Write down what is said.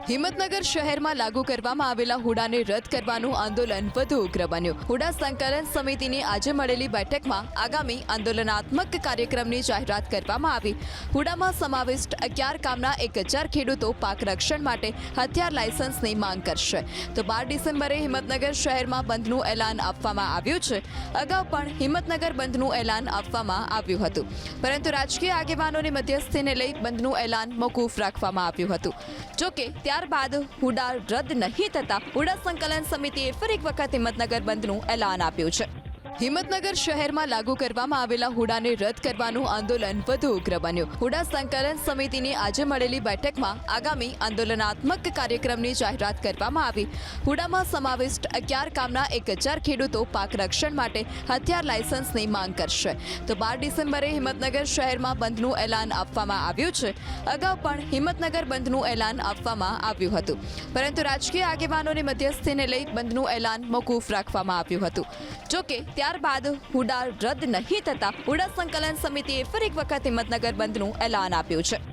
હિંમતનગર શહેરમાં લાગુ કરવામાં આવેલા હુડાને રદ કરવાનું આંદોલન વધુ ઉગ્ર બન્યું। હુડા સંકલન સમિતિની આજે મળેલી બેઠકમાં આગામી આંદોલનાત્મક કાર્યક્રમની જાહેરાત કરવામાં આવી। હુડામાં સમાવિષ્ટ 11 ગામના 1000 ખેડૂતો પાક રક્ષણ માટે હથિયાર લાયસન્સની માંગ કરશે। તો 12 ડિસેમ્બરે હિંમતનગર શહેરમાં બંધનું એલાન આપવામાં આવ્યું છે। અગાઉ પણ હિંમતનગર બંધનું એલાન આપવામાં આવ્યું હતું, પરંતુ રાજકીય આગેવાનોની મધ્યસ્થીને લઈ બંધનું એલાન મોકૂફ રાખવામાં આવ્યું હતું। જોકે ત્યારબાદ હુડા રદ નહીં થતા હુડા સંકલન સમિતિએ ફરી એક વખત હિંમતનગર બંધનું એલાન આપ્યું છે। હિંમતનગર શહેરમાં લાગુ કરવામાં આવેલા હુડાને રદ કરવાનું આંદોલન વધુ ઉગ્ર બન્યું। હુડા સંકલન સમિતિની આજે મળેલી બેઠકમાં આગામી આંદોલનાત્મક કાર્યક્રમની જાહેરાત કરવામાં આવી। હુડામાં સમાવિષ્ટ 11 ગામના 1000 ખેડૂતો પાક રક્ષણ માટે હથિયાર લાયસન્સની માંગ કરશે। તો 12 ડિસેમ્બરે હિંમતનગર શહેરમાં બંધનું એલાન આપવામાં આવ્યું છે। અગાઉ પણ હિંમતનગર બંધનું એલાન આપવામાં આવ્યું હતું, પરંતુ રાજકીય આગેવાનોની મધ્યસ્થીને લઈ બંધનું એલાન મોકૂફ રાખવામાં આવ્યું હતું। જોકે ત્યારબાદ હુડા રદ નહીં થતા હુડા સંકલન સમિતિએ ફરી એક વખત હિંમતનગર બંધનું એલાન આપ્યું છે।